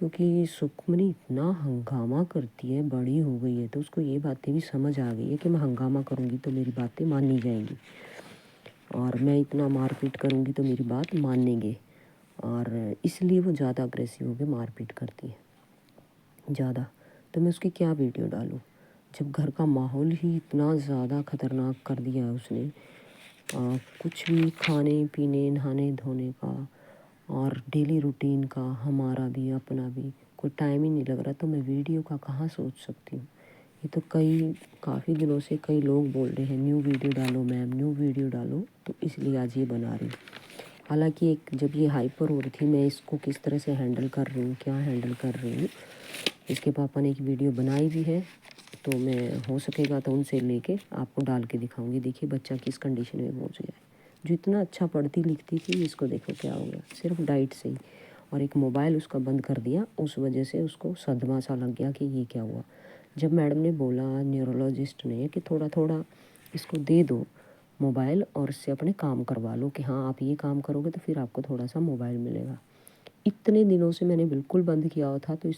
کیونکہ سکھمنی اتنا ہنگامہ کرتی ہے، بڑی ہو گئی ہے تو اس کو یہ باتیں بھی سمجھ آ گئی ہے کہ میں ہنگامہ کروں گی تو میری باتیں مانی جائیں گی، اور میں اتنا مار پیٹ کروں گی تو میری بات مانیں گے، اور اس لیے وہ زیادہ اگریسو ہو کے مار پیٹ کرتی ہے زیادہ۔ تو میں اس کی کیا ویڈیو ڈالوں جب گھر کا ماحول ہی اتنا زیادہ خطرناک کر دیا ہے اس نے، کچھ بھی کھانے پینے نہانے دھونے کا اور ڈیلی روٹین کا، ہمارا بھی اپنا بھی کوئی ٹائم ہی نہیں لگ رہا، تو میں ویڈیو کا کہاں سوچ سکتی ہوں۔ یہ تو کافی دنوں سے کئی لوگ بول رہے ہیں نیو ویڈیو ڈالو میم، نیو ویڈیو ڈالو، تو اس لیے آج یہ بنا رہی ہوں۔ حالانکہ جب یہ ہائپر ہو رہی تھی، میں اس کو کس طرح سے ہینڈل کر رہی ہوں، کیا ہینڈل کر رہی ہوں، اس کے پاپا نے ایک ویڈیو بنائی بھی ہے، تو میں ہو سکے گا تو ان سے لے کے آپ کو ڈال کے دکھاؤں گی۔ دیکھیے بچہ کس کنڈیشن میں پہنچ گیا ہے، جو اتنا اچھا پڑھتی لکھتی تھی، اس کو دیکھو کیا ہو گیا، صرف ڈائٹ سے ہی، اور ایک موبائل اس کا بند کر دیا، اس وجہ سے اس کو صدمہ سا لگ گیا کہ یہ کیا ہوا۔ جب میڈم نے بولا، نیورولوجسٹ نے، کہ تھوڑا تھوڑا اس کو دے دو موبائل اور اس سے اپنے کام کروا لو، کہ ہاں آپ یہ کام کرو گے تو پھر آپ کو تھوڑا سا موبائل ملے گا۔ اتنے دنوں سے میں نے بالکل بند کیا ہوا تھا، تو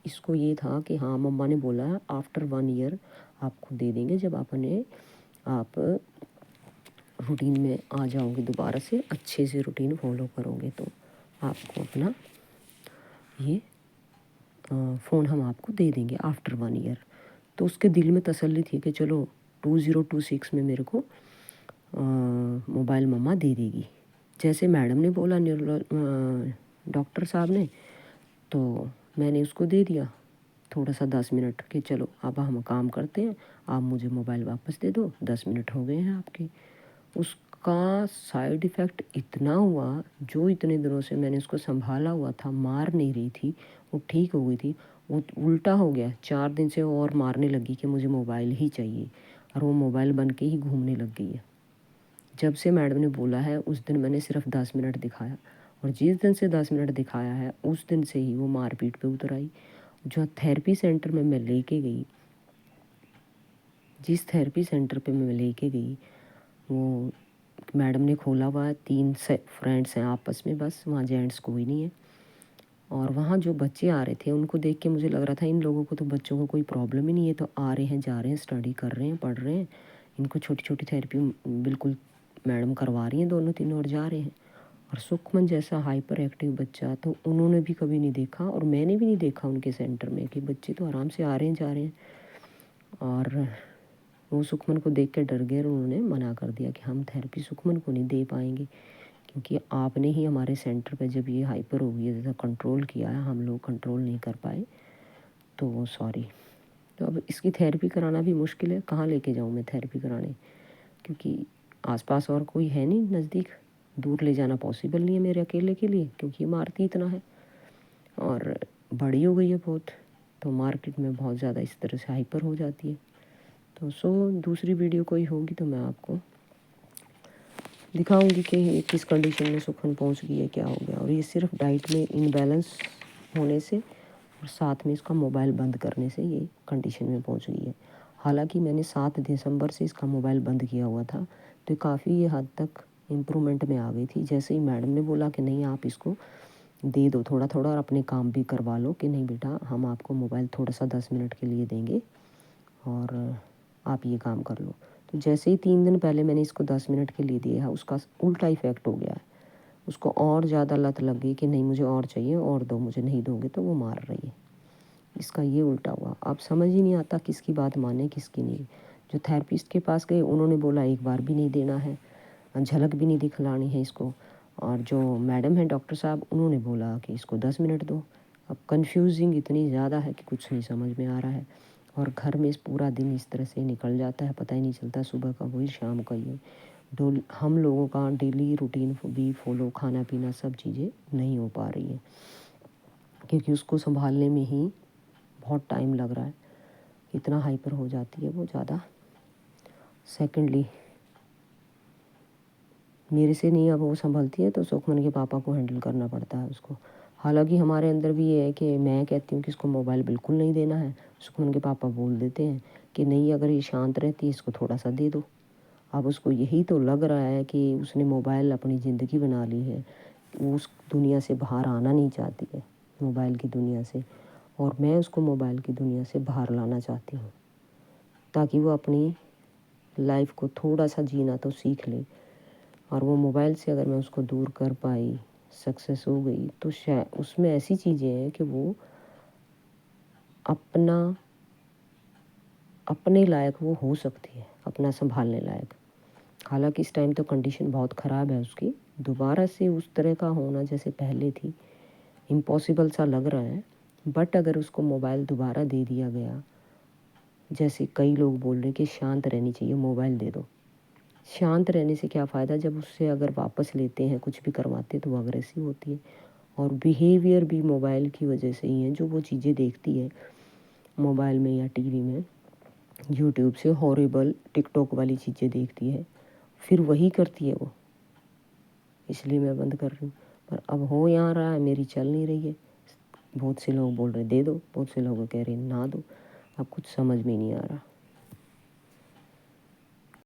اس کو یہ تھا کہ ہاں مما نے بولا آفٹر 1 ایئر آپ کو دے دیں گے، جب آپ روٹین میں آ جاؤ گے، دوبارہ سے اچھے سے روٹین فالو کرو گے تو آپ کو اپنا یہ فون ہم آپ کو دے دیں گے آفٹر 1 ایئر۔ تو اس کے دل میں تسلی تھی کہ چلو 2026 میں میرے کو موبائل مما دے دے گی۔ جیسے میڈم نے بولا ڈاکٹر صاحب نے، تو میں نے اس کو دے دیا تھوڑا سا 10 منٹ کہ چلو اب ہم کام کرتے ہیں، آپ مجھے موبائل واپس دے دو، 10 منٹ ہو گئے ہیں آپ کے۔ اس کا سائیڈ ایفیکٹ اتنا ہوا، جو اتنے دنوں سے میں نے اس کو سنبھالا ہوا تھا، مار نہیں رہی تھی، وہ ٹھیک ہو گئی تھی، وہ الٹا ہو گیا، 4 دن سے اور مارنے لگی کہ مجھے موبائل ہی چاہیے، اور وہ موبائل بن کے ہی گھومنے لگ گئی ہے۔ جب سے میڈم نے بولا ہے اس دن میں نے صرف 10 منٹ دکھایا، اور جس دن سے 10 منٹ دکھایا ہے اس دن سے ہی وہ مار پیٹ پہ اتر آئی۔ جو تھیراپی سینٹر میں لے کے گئی، جس تھیراپی سینٹر پہ میں لے کے گئی، وہ میڈم نے کھولا ہوا ہے، 3 فرینڈس ہیں آپس میں، بس وہاں جینٹس کوئی نہیں ہے، اور وہاں جو بچے آ رہے تھے ان کو دیکھ کے مجھے لگ رہا تھا ان لوگوں کو تو بچوں کو کوئی پرابلم ہی نہیں ہے، تو آ رہے ہیں جا رہے ہیں، اسٹڈی کر رہے ہیں، پڑھ رہے ہیں، ان کو چھوٹی چھوٹی تھیراپی بالکل میڈم کروا رہی ہیں، دونوں تینوں، اور جا رہے ہیں۔ اور سکھمن جیسا ہائپر ایکٹیو بچہ تو انہوں نے بھی کبھی نہیں دیکھا، اور میں نے بھی نہیں دیکھا ان کے سینٹر میں، کہ بچے تو آرام سے آ رہے ہیں جا رہے ہیں۔ اور وہ سکھمن کو دیکھ کے ڈر گئے، اور انہوں نے منع کر دیا کہ ہم تھیراپی سکھمن کو نہیں دے پائیں گے، کیونکہ آپ نے ہی ہمارے سینٹر پہ جب یہ ہائپر ہو گئی ہے کنٹرول کیا ہے، ہم لوگ کنٹرول نہیں کر پائے، تو سوری۔ تو اب اس کی تھیراپی کرانا بھی مشکل ہے، کہاں لے کے جاؤں میں تھیراپی کرانے، کیونکہ آس پاس اور کوئی ہے نہیں نزدیک، دور لے جانا پاسبل نہیں ہے میرے اکیلے کے لیے، کیونکہ یہ مارتی اتنا ہے، اور بڑی ہو گئی ہے بہت، تو مارکیٹ میں بہت زیادہ اس طرح سے ہائپر ہو جاتی ہے۔ تو دوسری ویڈیو کوئی ہوگی تو میں آپ کو دکھاؤں گی کہ یہ کس کنڈیشن میں سکھن پہنچ گئی ہے، کیا ہو گیا، اور یہ صرف ڈائٹ میں انبیلنس ہونے سے اور ساتھ میں اس کا موبائل بند کرنے سے یہ کنڈیشن میں پہنچ گئی ہے۔ حالانکہ میں نے 7 دسمبر سے اس کا موبائل بند کیا ہوا تھا، تو کافی یہ حد تک امپرومنٹ میں آ گئی تھی۔ جیسے ہی میڈم نے بولا کہ نہیں آپ اس کو دے دو تھوڑا تھوڑا، اور اپنے کام بھی کروا لو، کہ نہیں بیٹا ہم آپ کو موبائل تھوڑا سا 10 منٹ کے لیے دیں گے، اور آپ یہ کام کر لو، تو جیسے ہی 3 دن پہلے میں نے اس کو 10 منٹ کے لیے دیا ہے، اس کا الٹا ایفیکٹ ہو گیا ہے، اس کو اور زیادہ لت لگ گئی کہ نہیں مجھے اور چاہیے، اور دو، مجھے نہیں دو گے تو وہ مار رہی ہے۔ اس کا یہ الٹا ہوا، اب سمجھ ہی نہیں آتا کس کی بات مانے کس کی نہیں۔ جو تھیراپسٹ کے پاس گئے انہوں نے بولا ایک بار بھی نہیں دینا ہے، جھلک بھی نہیں دکھلانی ہے اس کو، اور جو میڈم ہیں ڈاکٹر صاحب انہوں نے بولا کہ اس کو 10 منٹ دو۔ اب کنفیوزنگ اتنی زیادہ ہے کہ کچھ نہیں سمجھ میں آ رہا ہے، اور گھر میں پورا دن اس طرح سے نکل جاتا ہے، پتہ ہی نہیں چلتا، صبح کا وہی شام کا ہی۔ ہم لوگوں کا ڈیلی روٹین بھی فالو، کھانا پینا سب چیزیں نہیں ہو پا رہی ہیں، کیونکہ اس کو سنبھالنے میں ہی بہت ٹائم لگ رہا ہے، اتنا ہائپر ہو جاتی ہے وہ زیادہ۔ سیکنڈلی میرے سے نہیں اب وہ سنبھلتی ہے، تو سکھمن کے پاپا کو ہینڈل کرنا پڑتا ہے اس کو۔ حالانکہ ہمارے اندر بھی یہ ہے کہ میں کہتی ہوں کہ اس کو موبائل بالکل نہیں دینا ہے، سکھمن کے پاپا بول دیتے ہیں کہ نہیں اگر یہ شانت رہتی ہے اس کو تھوڑا سا دے دو۔ اب اس کو یہی تو لگ رہا ہے کہ اس نے موبائل اپنی زندگی بنا لی ہے، وہ اس دنیا سے باہر آنا نہیں چاہتی ہے، موبائل کی دنیا سے، اور میں اس کو موبائل کی دنیا سے باہر لانا چاہتی ہوں تاکہ وہ اپنی لائف کو تھوڑا سا جینا تو سیکھ لے. اور وہ موبائل سے اگر میں اس کو دور کر پائی، سکسیس ہو گئی، تو شاید اس میں ایسی چیزیں ہیں کہ وہ اپنے لائق وہ ہو سکتی ہے، اپنا سنبھالنے لائق. حالانکہ اس ٹائم تو کنڈیشن بہت خراب ہے اس کی. دوبارہ سے اس طرح کا ہونا جیسے پہلے تھی امپاسبل سا لگ رہا ہے. بٹ اگر اس کو موبائل دوبارہ دے دیا گیا، جیسے کئی لوگ بول رہے کہ شانت رہنی چاہیے، موبائل دے دو. شانت رہنے سے کیا فائدہ جب اس سے اگر واپس لیتے ہیں، کچھ بھی کرواتے تو وہ اگریسو ہوتی ہے. اور بیہیویئر بھی موبائل کی وجہ سے ہی ہے. جو وہ چیزیں دیکھتی ہے موبائل میں یا ٹی وی میں، یوٹیوب سے ہاریبل ٹک ٹاک والی چیزیں دیکھتی ہے، پھر وہی کرتی ہے وہ. اس لیے میں بند کر رہی ہوں. پر اب ہو یہاں رہا ہے، میری چل نہیں رہی ہے. بہت سے لوگ بول رہے دے دو، بہت سے لوگ کہہ رہے نہ دو. اب کچھ سمجھ میں نہیں آ رہا.